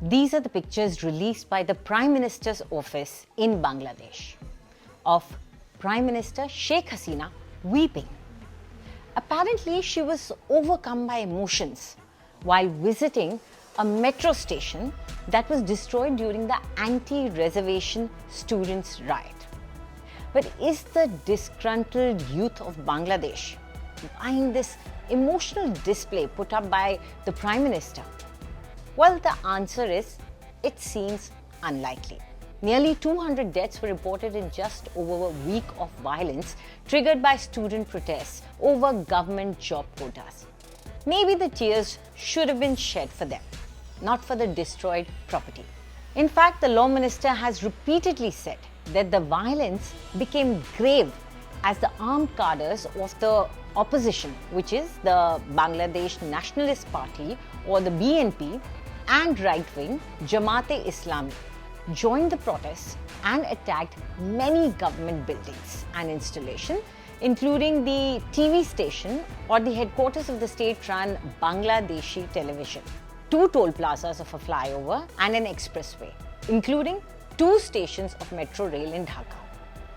These are the pictures released by the Prime Minister's office in Bangladesh of Prime Minister Sheikh Hasina weeping. Apparently, she was overcome by emotions while visiting a metro station that was destroyed during the anti-reservation students' riot. But is the disgruntled youth of Bangladesh behind this emotional display put up by the Prime Minister? Well, the answer is, it seems unlikely. Nearly 200 deaths were reported in just over a week of violence triggered by student protests over government job quotas. Maybe the tears should have been shed for them, not for the destroyed property. In fact, the Law Minister has repeatedly said that the violence became grave as the armed cadres of the opposition, which is the Bangladesh Nationalist Party or the BNP, and right-wing Jamaat-e-Islami joined the protests and attacked many government buildings and installations, including the TV station or the headquarters of the state-run Bangladeshi television, 2 toll plazas of a flyover and an expressway, including 2 stations of metro rail in Dhaka.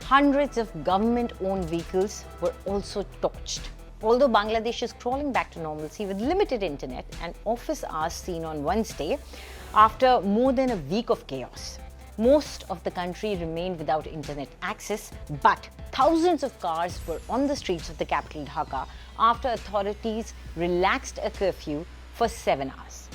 Hundreds of government-owned vehicles were also torched. Although Bangladesh is crawling back to normalcy with limited internet and office hours seen on Wednesday after more than a week of chaos, most of the country remained without internet access, but thousands of cars were on the streets of the capital Dhaka after authorities relaxed a curfew for 7 hours.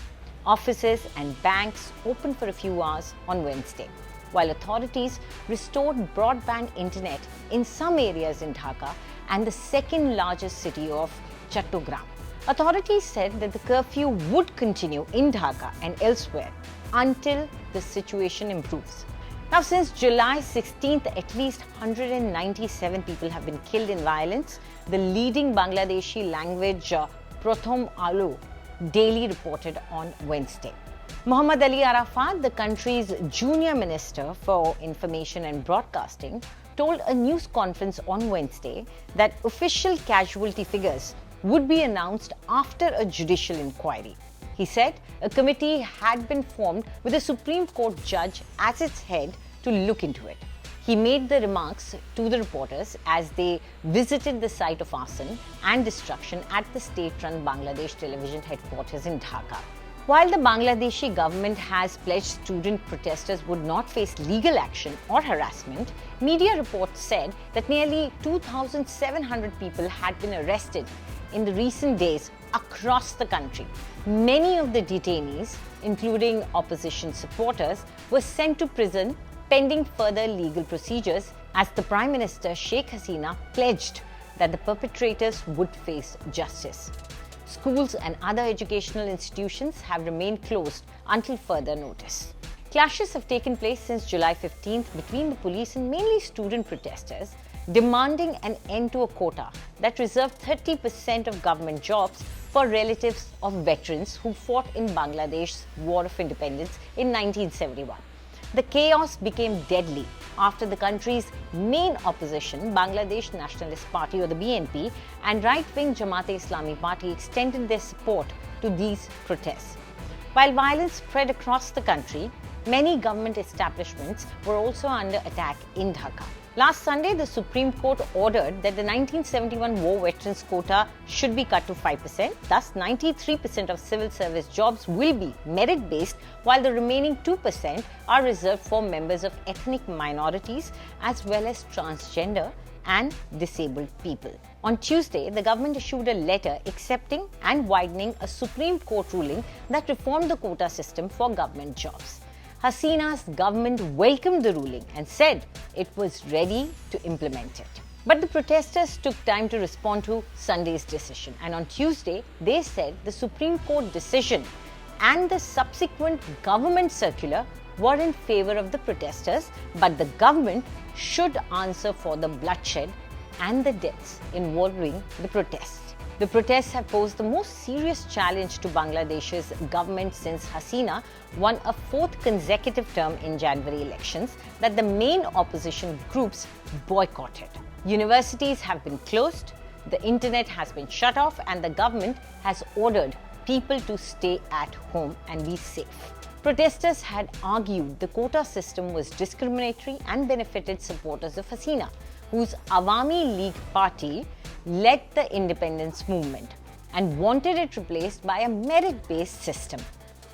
Offices and banks opened for a few hours on Wednesday, while authorities restored broadband internet in some areas in Dhaka and the second largest city of Chattogram. Authorities said that the curfew would continue in Dhaka and elsewhere until the situation improves. Now, since July 16th, at least 197 people have been killed in violence, the leading Bangladeshi language Prothom Alo daily reported on Wednesday. Muhammad Ali Arafat, the country's junior minister for information and broadcasting, told a news conference on Wednesday that official casualty figures would be announced after a judicial inquiry. He said a committee had been formed with a Supreme Court judge as its head to look into it. He made the remarks to the reporters as they visited the site of arson and destruction at the state-run Bangladesh television headquarters in Dhaka. While the Bangladeshi government has pledged student protesters would not face legal action or harassment, media reports said that nearly 2,700 people had been arrested in the recent days across the country. Many of the detainees, including opposition supporters, were sent to prison pending further legal procedures as the Prime Minister Sheikh Hasina pledged that the perpetrators would face justice. Schools and other educational institutions have remained closed until further notice. Clashes have taken place since July 15th between the police and mainly student protesters, demanding an end to a quota that reserved 30% of government jobs for relatives of veterans who fought in Bangladesh's War of Independence in 1971. The chaos became deadly after the country's main opposition, Bangladesh Nationalist Party or the BNP, and right-wing Jamaat-e-Islami Party extended their support to these protests. While violence spread across the country, many government establishments were also under attack in Dhaka. Last Sunday, the Supreme Court ordered that the 1971 war veterans quota should be cut to 5%. Thus, 93% of civil service jobs will be merit-based, while the remaining 2% are reserved for members of ethnic minorities as well as transgender and disabled people. On Tuesday, the government issued a letter accepting and widening a Supreme Court ruling that reformed the quota system for government jobs. Hasina's government welcomed the ruling and said it was ready to implement it. But the protesters took time to respond to Sunday's decision, and on Tuesday, they said the Supreme Court decision and the subsequent government circular were in favor of the protesters, but the government should answer for the bloodshed and the deaths involving the protests. The protests have posed the most serious challenge to Bangladesh's government since Hasina won a 4th consecutive term in January elections that the main opposition groups boycotted. Universities have been closed, the internet has been shut off, and the government has ordered people to stay at home and be safe. Protesters had argued the quota system was discriminatory and benefited supporters of Hasina, whose Awami League party led the independence movement and wanted it replaced by a merit-based system.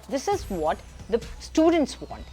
This is what the students want.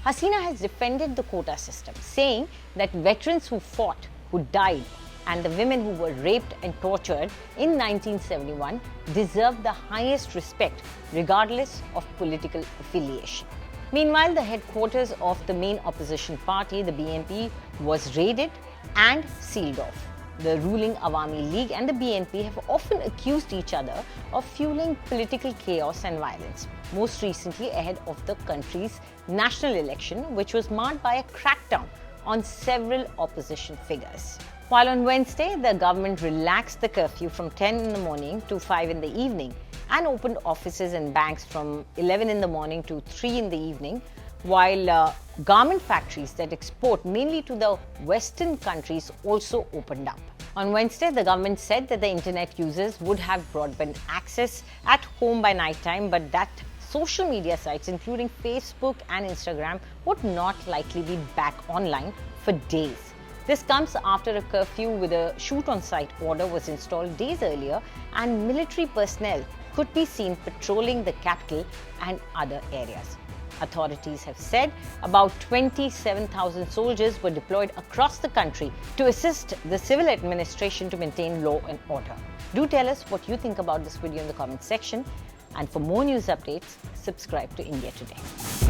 Hasina has defended the quota system, saying that veterans who fought, who died, and the women who were raped and tortured in 1971 deserve the highest respect regardless of political affiliation. Meanwhile, the headquarters of the main opposition party, the BNP, was raided and sealed off. The ruling Awami League and the BNP have often accused each other of fueling political chaos and violence, most recently ahead of the country's national election, which was marred by a crackdown on several opposition figures. While on Wednesday, the government relaxed the curfew from 10 in the morning to 5 in the evening and opened offices and banks from 11 in the morning to 3 in the evening, while garment factories that export mainly to the Western countries also opened up. On Wednesday, the government said that the internet users would have broadband access at home by night time, but that social media sites, including Facebook and Instagram, would not likely be back online for days. This comes after a curfew with a shoot-on-sight order was installed days earlier, and military personnel could be seen patrolling the capital and other areas. Authorities have said about 27,000 soldiers were deployed across the country to assist the civil administration to maintain law and order. Do tell us what you think about this video in the comment section, and for more news updates, subscribe to India Today.